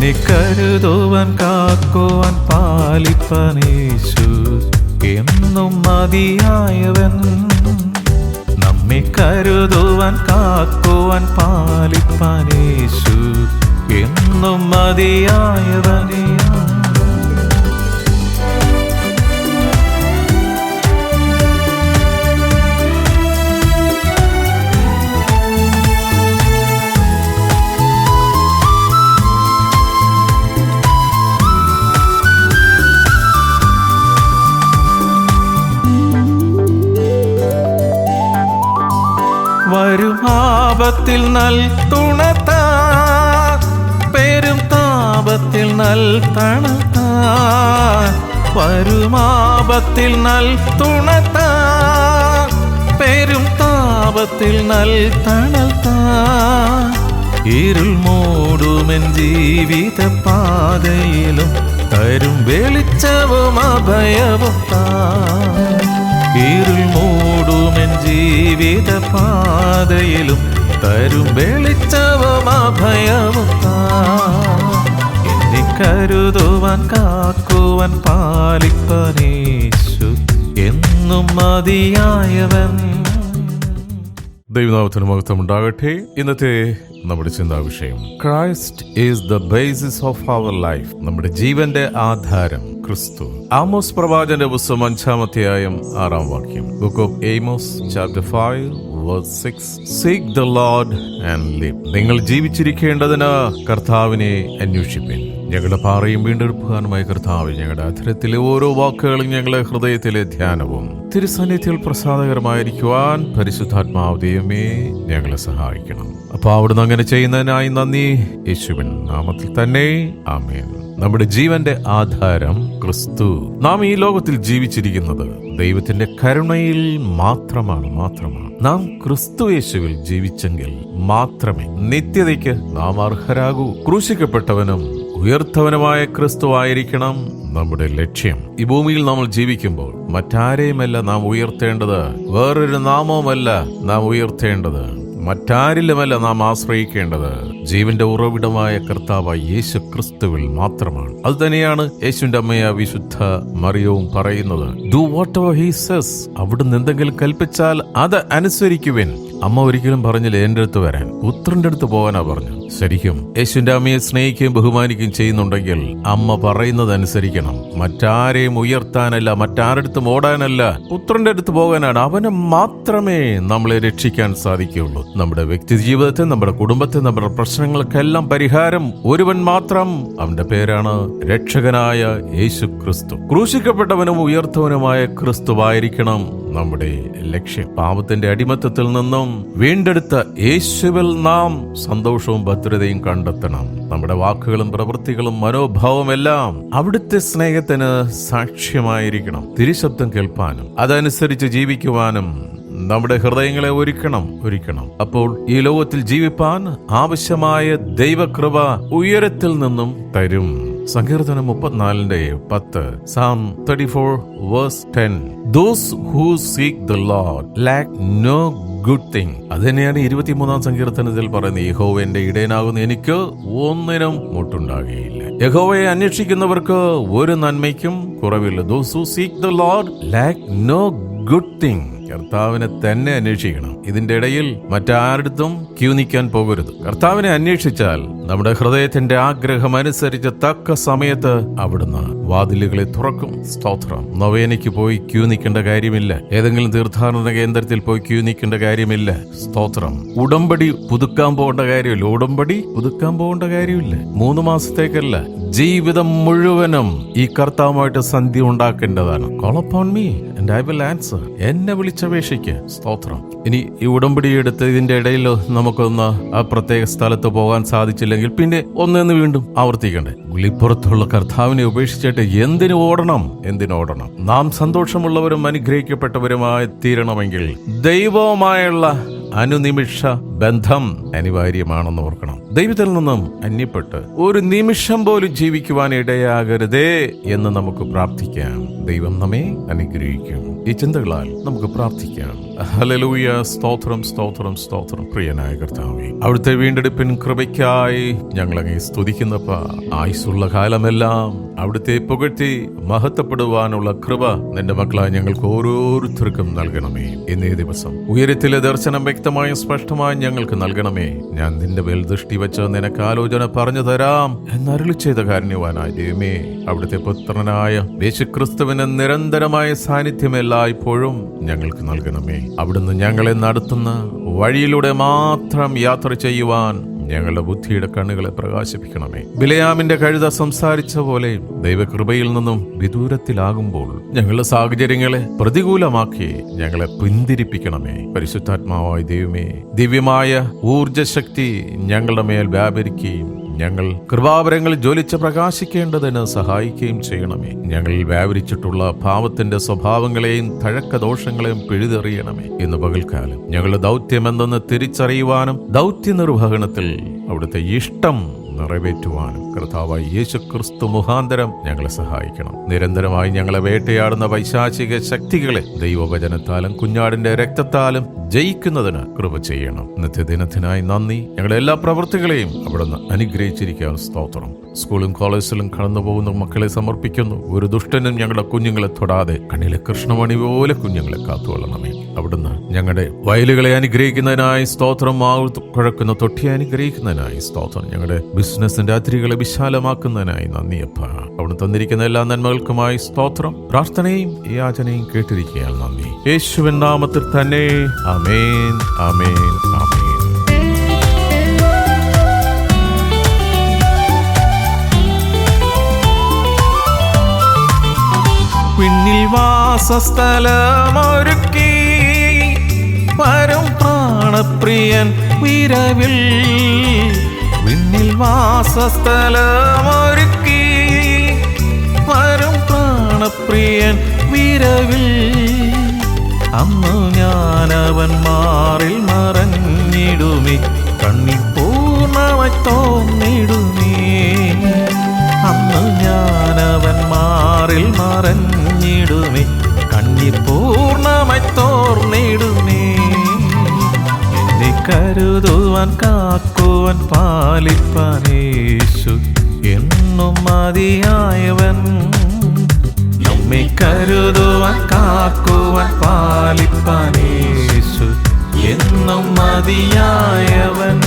എന്നെ കരുതുവാൻ കാക്കുവാൻ പാലിപ്പാൻ യേശു എന്നും മതിയായവൻ. നമ്മെ കരുതുവാൻ കാക്കുവാൻ പാലിപ്പാൻ യേശു എന്നും മതിയായവനേ. വരും ആപത്തിൽ നൽ തുണത്താൻ, പെരും താപത്തിൽ നൽ തണുത്താൻ. വരും ആപത്തിൽ നൽ തുണത്താൻ, പെരും താപത്തിൽ നൽ തണുത്താൻ. ഇരുൾ മൂടുമെൻ ജീവിത പാതയിലും തരും വെളിച്ചവും അഭയവും താൻ. ഇരുൾ മൂടുമെൻ ജീവിത പാതയിലും തരും വെളിച്ചവും അഭയവും താൻ. എന്നെ കരുതുവാൻ കാക്കുവാൻ പാലിപ്പാൻ യേശു എന്നും മതിയായവൻ. ദൈവനാമത്തിന് മഹത്വം ഉണ്ടാകട്ടെ. ഇന്നത്തെ നമ്മുടെ ചിന്താ വിഷയം Christ is the basis of our life. നമ്മുടെ ജീവന്റെ ആധാരം ക്രിസ്തു. ആമോസ് പ്രവാചകന്റെ പുസ്തകം 5-ാം അധ്യായം 6-ാം വാക്യം. Book of Amos chapter 5 verse 6. Seek the Lord and live. നിങ്ങൾ ജീവിച്ചിരിക്കേണ്ടതിന് കർത്താവിനെ അന്വേഷിപ്പിൻ. ഞങ്ങളുടെ പാറയും വീണ്ടെടുപ്പുകാരനുമായ കർത്താവ്, ഞങ്ങളുടെ അധരത്തിലെ ഓരോ വാക്കുകളും ഞങ്ങളുടെ ഹൃദയത്തിലെ ധ്യാനവും തിരുസന്നിധിയിൽ പ്രസാദകരമായിരിക്കുവാൻ പരിശുദ്ധാത്മാവ് ദൈവമേ ഞങ്ങളെ സഹായിക്കണം. അപ്പൊ അവിടുന്ന് അങ്ങനെ ചെയ്യുന്നതിനായി നന്ദി. യേശുവിൻ നാമത്തിൽ തന്നെ ആമേൻ. നമ്മുടെ ജീവന്റെ ആധാരം ക്രിസ്തു. നാം ഈ ലോകത്തിൽ ജീവിച്ചിരിക്കുന്നത് ദൈവത്തിന്റെ കരുണയിൽ മാത്രമാണ്. നാം ക്രിസ്തു യേശുവിൽ ജീവിച്ചെങ്കിൽ മാത്രമേ നിത്യതയ്ക്ക് നാം അർഹരാകൂ. ക്രൂശിക്കപ്പെട്ടവനും ഉയർത്തവനുമായ ക്രിസ്തു ആയിരിക്കണം നമ്മുടെ ലക്ഷ്യം. ഈ ഭൂമിയിൽ നമ്മൾ ജീവിക്കുമ്പോൾ മറ്റാരെയുമല്ല നാം ഉയർത്തേണ്ടത്, വേറൊരു നാമവുമല്ല നാം ഉയർത്തേണ്ടത്, മറ്റാരിലുമല്ല നാം ആശ്രയിക്കേണ്ടത്. ജീവന്റെ ഉറവിടമായ കർത്താവായ യേശു ക്രിസ്തുവിൽ മാത്രമാണ്. അത് തന്നെയാണ് യേശുവിന്റെ അമ്മയായ വിശുദ്ധ മറിയവും പറയുന്നത്. Do what ever he says. അവിടുന്ന് എന്തെങ്കിലും കൽപ്പിച്ചാൽ അത് അനുസരിക്കുവിൻ. അമ്മ ഒരിക്കലും പറഞ്ഞില്ല എന്റെ അടുത്ത് വരാൻ, പുത്രന്റെ അടുത്ത് പോകാനാ പറഞ്ഞു. ശരിക്കും യേശുവിന്റെ അമ്മയെ സ്നേഹിക്കുകയും ബഹുമാനിക്കുകയും ചെയ്യുന്നുണ്ടെങ്കിൽ അമ്മ പറയുന്നത് അനുസരിക്കണം. മറ്റാരെയും ഉയർത്താനല്ല, മറ്റാരടുത്തും ഓടാനല്ല, പുത്രന്റെ അടുത്ത് പോകാനാണ്. അവന് മാത്രമേ നമ്മളെ രക്ഷിക്കാൻ സാധിക്കുകയുള്ളൂ. നമ്മുടെ വ്യക്തി ജീവിതത്തെ, നമ്മുടെ കുടുംബത്തെ, നമ്മുടെ പ്രശ്നങ്ങൾക്കെല്ലാം പരിഹാരം ഒരുവൻ മാത്രം. അവന്റെ പേരാണ് രക്ഷകനായ യേശു ക്രിസ്തു. ക്രൂശിക്കപ്പെട്ടവനും ഉയർത്തവനുമായ ക്രിസ്തുവായിരിക്കണം നമ്മുടെ ലക്ഷ്യം. പാപത്തിന്റെ അടിമത്തത്തിൽ നിന്നും വീണ്ടെടുത്ത യേശുവിൽ നാം സന്തോഷവും ഭദ്രതയും കണ്ടെത്തണം. നമ്മുടെ വാക്കുകളും പ്രവൃത്തികളും മനോഭാവവും എല്ലാം അവിടുത്തെ സ്നേഹത്തിന് സാക്ഷ്യമായിരിക്കണം. തിരുശബ്ദം കേൾപ്പാനും അതനുസരിച്ച് ജീവിക്കുവാനും നമ്മുടെ ഹൃദയങ്ങളെ ഒരുക്കണം. അപ്പോൾ ഈ ലോകത്തിൽ ജീവിപ്പാൻ ആവശ്യമായ ദൈവകൃപ ഉയരത്തിൽ നിന്നും തരും. സങ്കീർത്തനം 34:10. Psalm 34 verse 10. Those who seek the Lord lack no good thing. അത് തന്നെയാണ് 23-ാം സങ്കീർത്തനത്തിൽ പറയുന്നത്. യഹോവ എന്റെ ഇടയനാകുന്നു, എനിക്ക് ഒന്നിനും മുട്ടുണ്ടാകുകയില്ല. യഹോവയെ അന്വേഷിക്കുന്നവർക്ക് ഒരു നന്മയ്ക്കും കുറവില്ല. Those who seek the Lord lack no good thing. കർത്താവിനെ തന്നെ അന്വേഷിക്കണം. ഇതിന്റെ ഇടയിൽ മറ്റാരടുത്തും ക്യൂ നിൽക്കാൻ പോകരുത്. കർത്താവിനെ അന്വേഷിച്ചാൽ നമ്മുടെ ഹൃദയത്തിന്റെ ആഗ്രഹം അനുസരിച്ച് തക്ക സമയത്ത് അവിടുന്ന് വാതിലുകളെ തുറക്കും. സ്തോത്രം. നൊവേനയ്ക്ക് പോയി ക്യൂ നിൽക്കേണ്ട കാര്യമില്ല. ഏതെങ്കിലും തീർത്ഥാടന കേന്ദ്രത്തിൽ പോയി ക്യൂ നിൽക്കേണ്ട കാര്യമില്ല. സ്തോത്രം. ഉടമ്പടി പുതുക്കാൻ പോകേണ്ട കാര്യമില്ല. 3 മാസത്തേക്കല്ല, ജീവിതം മുഴുവനും ഈ കർത്താവുമായിട്ട് സന്ധി ഉണ്ടാക്കേണ്ടതാണ്. Call upon me and I will answer. എന്നെ വിളിച്ചപേക്ഷിക്ക്. സ്തോത്രം. ഇനി ഈ ഉടമ്പടി എടുത്ത് ഇതിന്റെ ഇടയിൽ നമുക്കൊന്ന് ആ പ്രത്യേക സ്ഥലത്ത് പോകാൻ സാധിച്ചില്ലെങ്കിൽ പിന്നെ ഒന്നെന്ന് വീണ്ടും ആവർത്തിക്കണ്ടേ? വിളിപ്പുറത്തുള്ള കർത്താവിനെ ഉപേക്ഷിച്ചിട്ട് എന്തിനു ഓടണം? നാം സന്തോഷമുള്ളവരും അനുഗ്രഹിക്കപ്പെട്ടവരുമായി തീരണമെങ്കിൽ ദൈവവുമായുള്ള അനുനിമിഷ ബന്ധം അനിവാര്യമാണെന്ന് ഓർക്കണം. ദൈവത്തിൽ നിന്നും അന്യപ്പെട്ട് ഒരു നിമിഷം പോലും ജീവിക്കുവാൻ ഇടയാകരുതേ എന്ന് നമുക്ക് പ്രാർത്ഥിക്കാം. ദൈവം നമ്മെ അനുഗ്രഹിക്കും. ഈ ചിന്തകളാൽ നമുക്ക് പ്രാർത്ഥിക്കാം. ഹല്ലേലൂയ. സ്തോത്രം, സ്തോത്രം, സ്തോത്രം. പ്രിയനായ കർത്താവേ, അവിടുത്തെ വീണ്ടെടുപ്പിൻ കൃപയ്ക്കായി ഞങ്ങളങ്ങേ സ്തുതിക്കുന്നപ്പ. ആയുസ്സുള്ള കാലമെല്ലാം അവിടുത്തെ പുകഴ്ത്തി മഹത്വപ്പെടുവാനുള്ള കൃപ നിന്റെ മക്കളായ ഞങ്ങൾക്ക് ഓരോരുത്തർക്കും നൽകണമേ. ഇന്നേ ദിവസം ഉയരത്തിലെ ദർശനം വ്യക്തമായും സ്പഷ്ടമായും ഞങ്ങൾക്ക് നൽകണമേ. ഞാൻ നിന്റെ മേൽ ദൃഷ്ടി വെച്ച് നിനക്ക് ആലോചന പറഞ്ഞു തരാം എന്നരുളി ചെയ്ത കാരുണ്യവാനായ ദൈവമേ, അവിടുത്തെ പുത്രനായ യേശുക്രിസ്തുവിന് നിരന്തരമായ സാന്നിധ്യം എല്ലായ്പ്പോഴും ഞങ്ങൾക്ക് നൽകണമേ. അവിടുന്ന് ഞങ്ങളെ നടത്തുന്ന വഴിയിലൂടെ മാത്രം യാത്ര ചെയ്യുവാൻ ഞങ്ങളുടെ ബുദ്ധിയുടെ കണ്ണുകളെ പ്രകാശിപ്പിക്കണമേ. ബിലയാമിന്റെ കഴുത സംസാരിച്ച പോലെ ദൈവകൃപയിൽ നിന്നും വിദൂരത്തിലാകുമ്പോൾ ഞങ്ങളുടെ സാഹചര്യങ്ങളെ പ്രതികൂലമാക്കി ഞങ്ങളെ പിന്തിരിപ്പിക്കണമേ. പരിശുദ്ധാത്മാവായ ദൈവമേ, ദിവ്യമായ ഊർജശക്തി ഞങ്ങളുടെ മേൽ വ്യാപരിക്കുകയും ഞങ്ങൾ കൃപാവരങ്ങൾ ജ്വലിച്ച് പ്രകാശിക്കേണ്ടതിന് സഹായിക്കുകയും ചെയ്യണമേ. ഞങ്ങളിൽ വ്യാപരിച്ചിട്ടുള്ള പാപത്തിന്റെ സ്വഭാവങ്ങളെയും തഴക്കദോഷങ്ങളെയും പിഴുതെറിയണമേ. ഇന്ന് പകൽക്കാലം ഞങ്ങളുടെ ദൗത്യം എന്തെന്ന് തിരിച്ചറിയുവാനും ദൗത്യ നിർവഹണത്തിൽ അവിടുത്തെ ഇഷ്ടം നിറവേറ്റുവാനും കർത്താവായ യേശുക്രിസ്തു മുഖാന്തരം ഞങ്ങളെ സഹായിക്കണം. നിരന്തരമായി ഞങ്ങളെ വേട്ടയാടുന്ന പൈശാചിക ശക്തികളെ ദൈവവചനത്താലും കുഞ്ഞാടിന്റെ രക്തത്താലും ജയിക്കുന്നതിന് കൃപ ചെയ്യണം. നിത്യദിനത്തിനായി നന്ദി. ഞങ്ങളുടെ എല്ലാ പ്രവൃത്തികളെയും അവിടുന്ന് അനുഗ്രഹിച്ചിരിക്കാൻ സ്തോത്രം. സ്കൂളും കോളേജിലും കടന്നു പോകുന്ന മക്കളെ സമർപ്പിക്കുന്നു. ഒരു ദുഷ്ടനും ഞങ്ങളുടെ കുഞ്ഞുങ്ങളെ തൊടാതെ കണ്ണിലെ കൃഷ്ണമണി പോലെ കുഞ്ഞുങ്ങളെ കാത്തുകൊള്ളണമേ. അവിടുന്ന് ഞങ്ങളുടെ വയലുകളെ അനുഗ്രഹിക്കുന്നതിനായി സ്തോത്രം. കുഴക്കുന്ന തൊട്ടിയെ അനുഗ്രഹിക്കുന്നതിനായി സ്തോത്രം. ഞങ്ങളുടെ ബിസിനസിന്റെ അതിരുകളെ വിശാലമാക്കുന്നതിനായി നന്ദിയപ്പ. അവിടുന്ന് തന്നിരിക്കുന്ന എല്ലാ നന്മകൾക്കുമായി സ്തോത്രം. പ്രാർത്ഥനയും യാചനയും കേട്ടിരിക്കാൻ നന്ദി. യേശുവിൻ നാമത്തിൽ തന്നെ. ആമേൻ, ആമേൻ, ആമേൻ. പിന്നിൽ വാസസ്ഥലമൊരുക്കി വരും പ്രാണപ്രിയൻ വിരവിൽ. പിന്നിൽ വാസസ്ഥലമൊരുക്കി വരും പ്രാണപ്രിയൻ വിരവിൽ. അന്നു ഞാനവൻ മാറിൽ മറഞ്ഞിടുമേ, കണ്ണിൽ പൂർണ്ണമായി തോന്നിടുമേ. അന്ന് ഞാനവൻ മാറിൽ മറഞ്ഞിടുമേ, കണ്ണിൽ പൂർണ്ണമായി തോർന്നിടുമേ. എന്നെ കരുതുവാൻ കാക്കുവാൻ പാലിപ്പാൻ യേശു എന്നും മതിയായവൻ. നമ്മെ കരുതുവാൻ കാക്കുവാൻ പാലിപ്പാൻ യേശു എന്നും മതിയായവൻ.